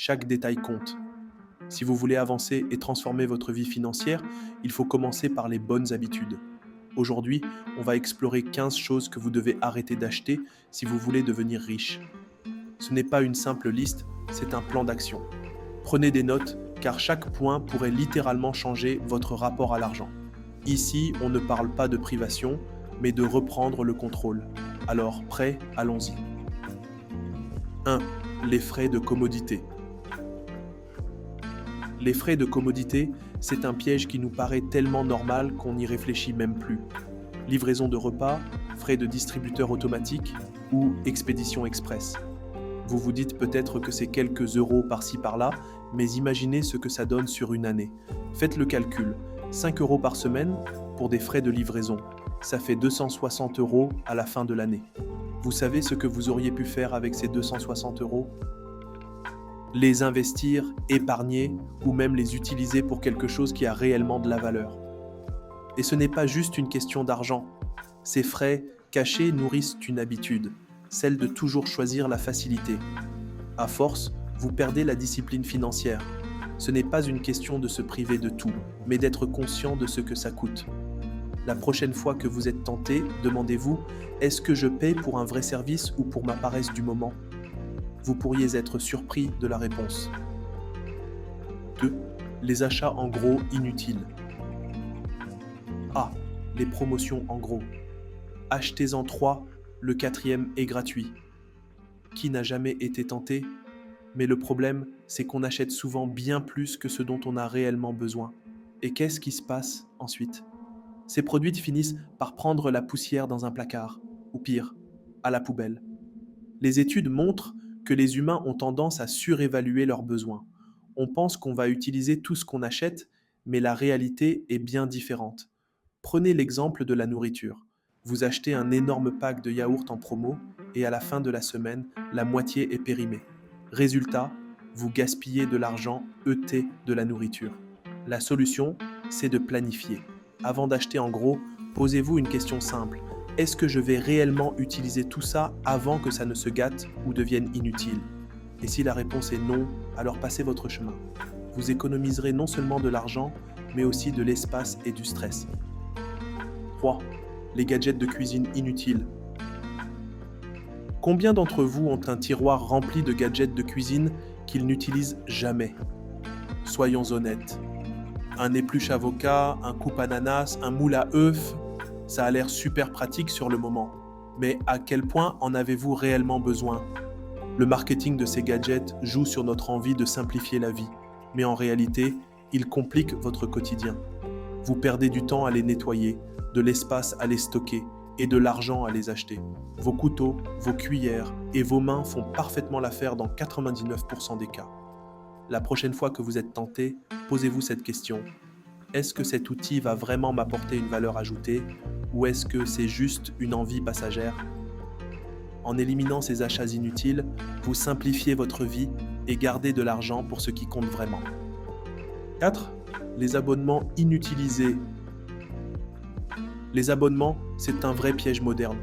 Chaque détail compte. Si vous voulez avancer et transformer votre vie financière, il faut commencer par les bonnes habitudes. Aujourd'hui, on va explorer 15 choses que vous devez arrêter d'acheter si vous voulez devenir riche. Ce n'est pas une simple liste, c'est un plan d'action. Prenez des notes, car chaque point pourrait littéralement changer votre rapport à l'argent. Ici, on ne parle pas de privation, mais de reprendre le contrôle. Alors, prêt, allons-y. 1. Les frais de commodité. Les frais de commodité, c'est un piège qui nous paraît tellement normal qu'on n'y réfléchit même plus. Livraison de repas, frais de distributeur automatique ou expédition express. Vous vous dites peut-être que c'est quelques euros par-ci par-là, mais imaginez ce que ça donne sur une année. Faites le calcul. 5 euros par semaine pour des frais de livraison. Ça fait 260 euros à la fin de l'année. Vous savez ce que vous auriez pu faire avec ces 260 euros ? Les investir, épargner ou même les utiliser pour quelque chose qui a réellement de la valeur. Et ce n'est pas juste une question d'argent. Ces frais cachés nourrissent une habitude, celle de toujours choisir la facilité. À force, vous perdez la discipline financière. Ce n'est pas une question de se priver de tout, mais d'être conscient de ce que ça coûte. La prochaine fois que vous êtes tenté, demandez-vous, est-ce que je paie pour un vrai service ou pour ma paresse du moment ? Vous pourriez être surpris de la réponse. 2. Les achats en gros inutiles. A. Les promotions en gros. Achetez-en 3, le 4e est gratuit. Qui n'a jamais été tenté ? Mais le problème, c'est qu'on achète souvent bien plus que ce dont on a réellement besoin. Et qu'est-ce qui se passe ensuite ? Ces produits finissent par prendre la poussière dans un placard, ou pire, à la poubelle. Les études montrent que les humains ont tendance à surévaluer leurs besoins. On pense qu'on va utiliser tout ce qu'on achète, mais la réalité est bien différente. Prenez l'exemple de la nourriture. Vous achetez un énorme pack de yaourts en promo et à la fin de la semaine, la moitié est périmée. Résultat, vous gaspillez de l'argent ET de la nourriture. La solution, c'est de planifier. Avant d'acheter en gros, posez-vous une question simple. Est-ce que je vais réellement utiliser tout ça avant que ça ne se gâte ou devienne inutile ? Et si la réponse est non, alors passez votre chemin. Vous économiserez non seulement de l'argent, mais aussi de l'espace et du stress. 3. Les gadgets de cuisine inutiles. Combien d'entre vous ont un tiroir rempli de gadgets de cuisine qu'ils n'utilisent jamais ? Soyons honnêtes. Un épluche avocat, un coupe-ananas, un moule à œufs, ça a l'air super pratique sur le moment. Mais à quel point en avez-vous réellement besoin ? Le marketing de ces gadgets joue sur notre envie de simplifier la vie. Mais en réalité, il complique votre quotidien. Vous perdez du temps à les nettoyer, de l'espace à les stocker et de l'argent à les acheter. Vos couteaux, vos cuillères et vos mains font parfaitement l'affaire dans 99% des cas. La prochaine fois que vous êtes tenté, posez-vous cette question. Est-ce que cet outil va vraiment m'apporter une valeur ajoutée ou est-ce que c'est juste une envie passagère ? En éliminant ces achats inutiles, vous simplifiez votre vie et gardez de l'argent pour ce qui compte vraiment. 4. Les abonnements inutilisés. Les abonnements, c'est un vrai piège moderne.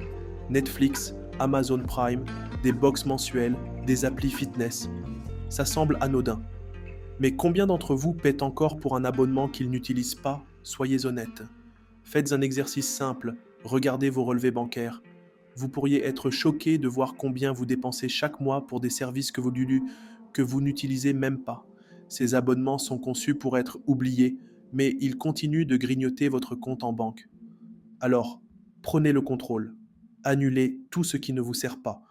Netflix, Amazon Prime, des box mensuelles, des applis fitness. Ça semble anodin. Mais combien d'entre vous paient encore pour un abonnement qu'ils n'utilisent pas ? Soyez honnêtes. Faites un exercice simple, regardez vos relevés bancaires. Vous pourriez être choqué de voir combien vous dépensez chaque mois pour des services que vous n'utilisez même pas. Ces abonnements sont conçus pour être oubliés, mais ils continuent de grignoter votre compte en banque. Alors, prenez le contrôle. Annulez tout ce qui ne vous sert pas.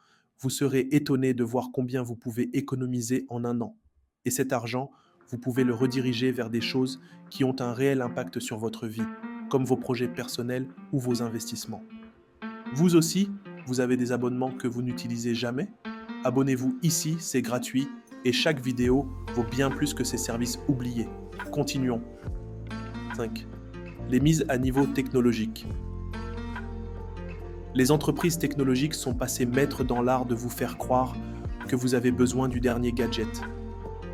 Vous serez étonné de voir combien vous pouvez économiser en un an. Et cet argent, vous pouvez le rediriger vers des choses qui ont un réel impact sur votre vie, comme vos projets personnels ou vos investissements. Vous aussi, vous avez des abonnements que vous n'utilisez jamais ? Abonnez-vous ici, c'est gratuit, et chaque vidéo vaut bien plus que ces services oubliés. Continuons. 5. Les mises à niveau technologiques. Les entreprises technologiques sont passées maîtres dans l'art de vous faire croire que vous avez besoin du dernier gadget.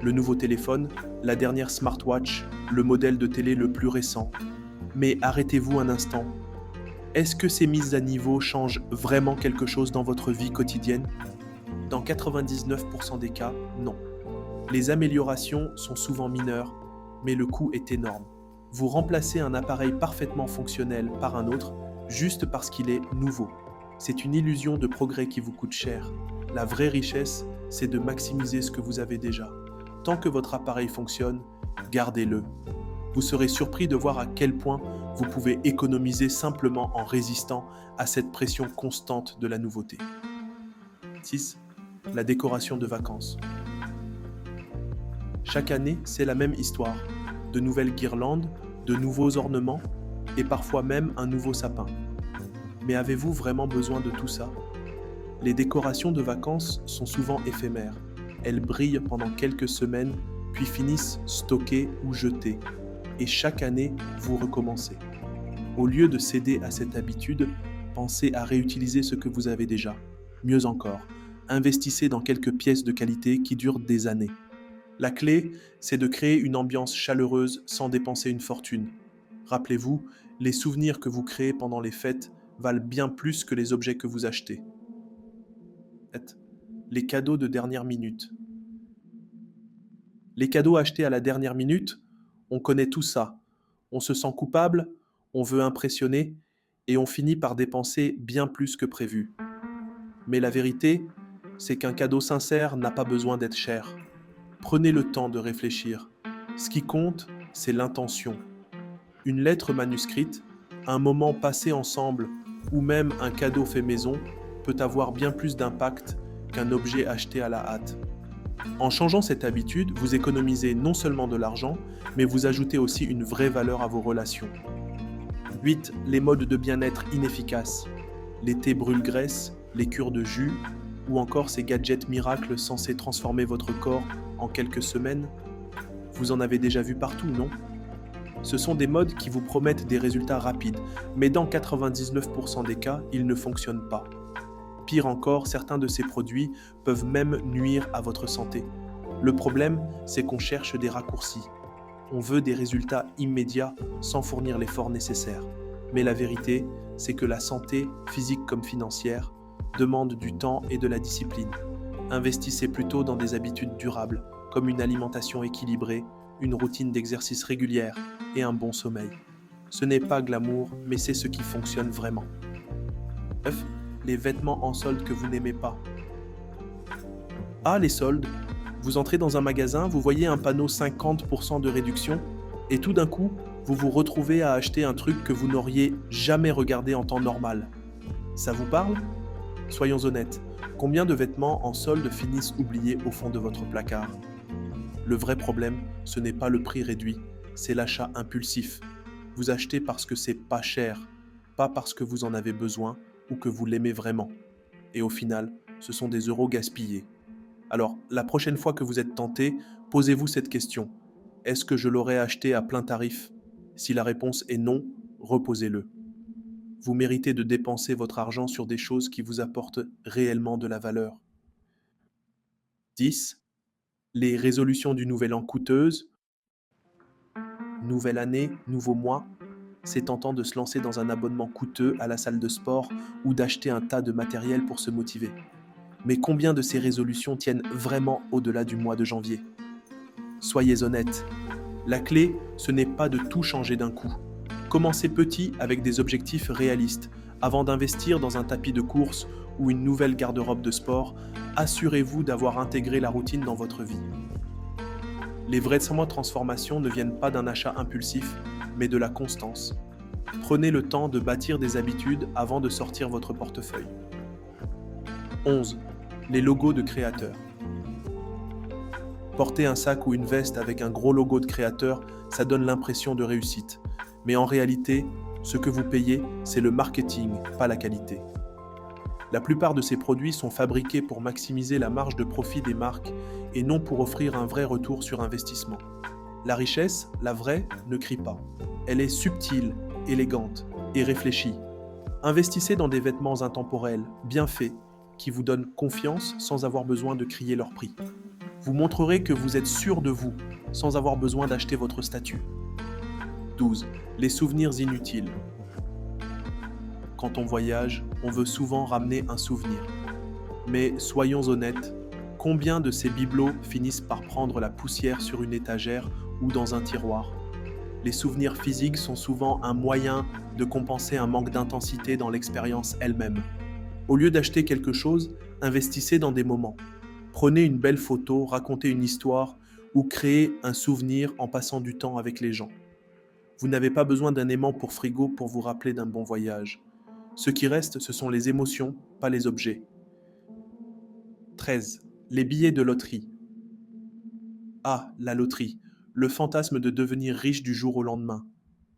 Le nouveau téléphone, la dernière smartwatch, le modèle de télé le plus récent. Mais arrêtez-vous un instant. Est-ce que ces mises à niveau changent vraiment quelque chose dans votre vie quotidienne ? Dans 99% des cas, non. Les améliorations sont souvent mineures, mais le coût est énorme. Vous remplacez un appareil parfaitement fonctionnel par un autre, juste parce qu'il est nouveau. C'est une illusion de progrès qui vous coûte cher. La vraie richesse, c'est de maximiser ce que vous avez déjà. Tant que votre appareil fonctionne, gardez-le. Vous serez surpris de voir à quel point vous pouvez économiser simplement en résistant à cette pression constante de la nouveauté. 6. La décoration de vacances. Chaque année, c'est la même histoire. De nouvelles guirlandes, de nouveaux ornements et parfois même un nouveau sapin. Mais avez-vous vraiment besoin de tout ça? Les décorations de vacances sont souvent éphémères. Elles brillent pendant quelques semaines, puis finissent stockées ou jetées. Et chaque année, vous recommencez. Au lieu de céder à cette habitude, pensez à réutiliser ce que vous avez déjà. Mieux encore, investissez dans quelques pièces de qualité qui durent des années. La clé, c'est de créer une ambiance chaleureuse sans dépenser une fortune. Rappelez-vous, les souvenirs que vous créez pendant les fêtes valent bien plus que les objets que vous achetez. Les cadeaux de dernière minute. Les cadeaux achetés à la dernière minute, on connaît tout ça. On se sent coupable, on veut impressionner, et on finit par dépenser bien plus que prévu. Mais la vérité, c'est qu'un cadeau sincère n'a pas besoin d'être cher. Prenez le temps de réfléchir. Ce qui compte, c'est l'intention. Une lettre manuscrite, un moment passé ensemble, ou même un cadeau fait maison, peut avoir bien plus d'impact qu'un objet acheté à la hâte. En changeant cette habitude, vous économisez non seulement de l'argent, mais vous ajoutez aussi une vraie valeur à vos relations. 8. Les modes de bien-être inefficaces. Les thés brûle-graisse, les cures de jus, ou encore ces gadgets miracles censés transformer votre corps en quelques semaines. Vous en avez déjà vu partout, non? Ce sont des modes qui vous promettent des résultats rapides, mais dans 99% des cas, ils ne fonctionnent pas. Pire encore, certains de ces produits peuvent même nuire à votre santé. Le problème, c'est qu'on cherche des raccourcis. On veut des résultats immédiats sans fournir l'effort nécessaire. Mais la vérité, c'est que la santé, physique comme financière, demande du temps et de la discipline. Investissez plutôt dans des habitudes durables, comme une alimentation équilibrée, une routine d'exercice régulière et un bon sommeil. Ce n'est pas glamour, mais c'est ce qui fonctionne vraiment. 9. Les vêtements en solde que vous n'aimez pas. Ah, les soldes! Vous entrez dans un magasin, vous voyez un panneau 50% de réduction, et tout d'un coup, vous vous retrouvez à acheter un truc que vous n'auriez jamais regardé en temps normal. Ça vous parle? Soyons honnêtes, combien de vêtements en solde finissent oubliés au fond de votre placard? Le vrai problème, ce n'est pas le prix réduit, c'est l'achat impulsif. Vous achetez parce que c'est pas cher, pas parce que vous en avez besoin ou que vous l'aimez vraiment. Et au final, ce sont des euros gaspillés. Alors, la prochaine fois que vous êtes tenté, posez-vous cette question. Est-ce que je l'aurais acheté à plein tarif? Si la réponse est non, reposez-le. Vous méritez de dépenser votre argent sur des choses qui vous apportent réellement de la valeur. 10. Les résolutions du nouvel an coûteuses. Nouvelle année, nouveau mois. C'est tentant de se lancer dans un abonnement coûteux à la salle de sport ou d'acheter un tas de matériel pour se motiver. Mais combien de ces résolutions tiennent vraiment au-delà du mois de janvier? Soyez honnêtes. La clé, ce n'est pas de tout changer d'un coup. Commencez petit avec des objectifs réalistes. Avant d'investir dans un tapis de course ou une nouvelle garde-robe de sport, assurez-vous d'avoir intégré la routine dans votre vie. Les vraies transformations ne viennent pas d'un achat impulsif, mais de la constance. Prenez le temps de bâtir des habitudes avant de sortir votre portefeuille. 11. Les logos de créateurs. Porter un sac ou une veste avec un gros logo de créateur, ça donne l'impression de réussite. Mais en réalité, ce que vous payez, c'est le marketing, pas la qualité. La plupart de ces produits sont fabriqués pour maximiser la marge de profit des marques et non pour offrir un vrai retour sur investissement. La richesse, la vraie, ne crie pas. Elle est subtile, élégante et réfléchie. Investissez dans des vêtements intemporels, bien faits, qui vous donnent confiance sans avoir besoin de crier leur prix. Vous montrerez que vous êtes sûr de vous, sans avoir besoin d'acheter votre statut. 12. Les souvenirs inutiles. Quand on voyage, on veut souvent ramener un souvenir. Mais soyons honnêtes, Combien de ces bibelots finissent par prendre la poussière sur une étagère ou dans un tiroir? Les souvenirs physiques sont souvent un moyen de compenser un manque d'intensité dans l'expérience elle-même. Au lieu d'acheter quelque chose, investissez dans des moments. Prenez une belle photo, racontez une histoire ou créez un souvenir en passant du temps avec les gens. Vous n'avez pas besoin d'un aimant pour frigo pour vous rappeler d'un bon voyage. Ce qui reste, ce sont les émotions, pas les objets. 13. Les billets de loterie. Ah, la loterie, le fantasme de devenir riche du jour au lendemain.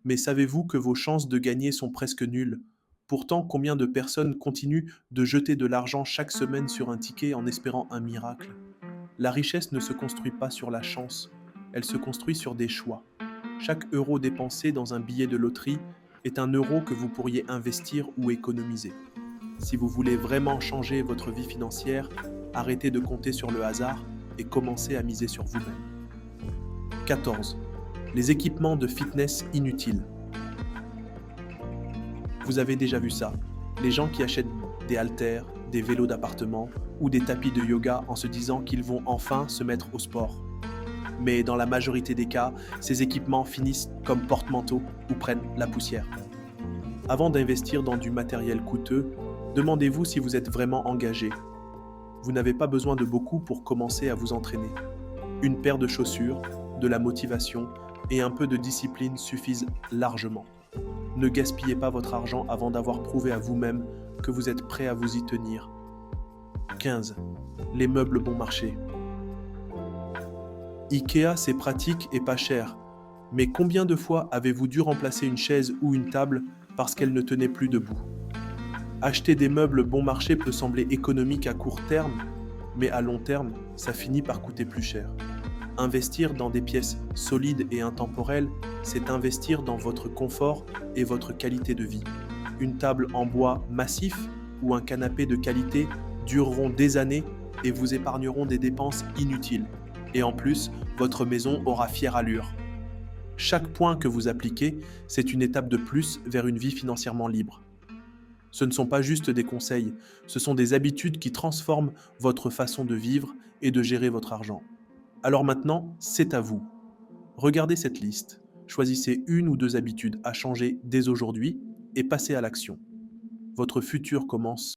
Mais savez-vous que vos chances de gagner sont presque nulles? Pourtant, combien de personnes continuent de jeter de l'argent chaque semaine sur un ticket en espérant un miracle? La richesse ne se construit pas sur la chance, elle se construit sur des choix. Chaque euro dépensé dans un billet de loterie est un euro que vous pourriez investir ou économiser. Si vous voulez vraiment changer votre vie financière, arrêtez de compter sur le hasard et commencez à miser sur vous-même. 14. Les équipements de fitness inutiles. Vous avez déjà vu ça. Les gens qui achètent des haltères, des vélos d'appartement ou des tapis de yoga en se disant qu'ils vont enfin se mettre au sport. Mais dans la majorité des cas, ces équipements finissent comme porte-manteau ou prennent la poussière. Avant d'investir dans du matériel coûteux, demandez-vous si vous êtes vraiment engagé. Vous n'avez pas besoin de beaucoup pour commencer à vous entraîner. Une paire de chaussures, de la motivation et un peu de discipline suffisent largement. Ne gaspillez pas votre argent avant d'avoir prouvé à vous-même que vous êtes prêt à vous y tenir. 15. Les meubles bon marché. IKEA, c'est pratique et pas cher. Mais combien de fois avez-vous dû remplacer une chaise ou une table parce qu'elle ne tenait plus debout? Acheter des meubles bon marché peut sembler économique à court terme, mais à long terme, ça finit par coûter plus cher. Investir dans des pièces solides et intemporelles, c'est investir dans votre confort et votre qualité de vie. Une table en bois massif ou un canapé de qualité dureront des années et vous épargneront des dépenses inutiles. Et en plus, votre maison aura fière allure. Chaque point que vous appliquez, c'est une étape de plus vers une vie financièrement libre. Ce ne sont pas juste des conseils, ce sont des habitudes qui transforment votre façon de vivre et de gérer votre argent. Alors maintenant, c'est à vous. Regardez cette liste. Choisissez une ou deux habitudes à changer dès aujourd'hui et passez à l'action. Votre futur commence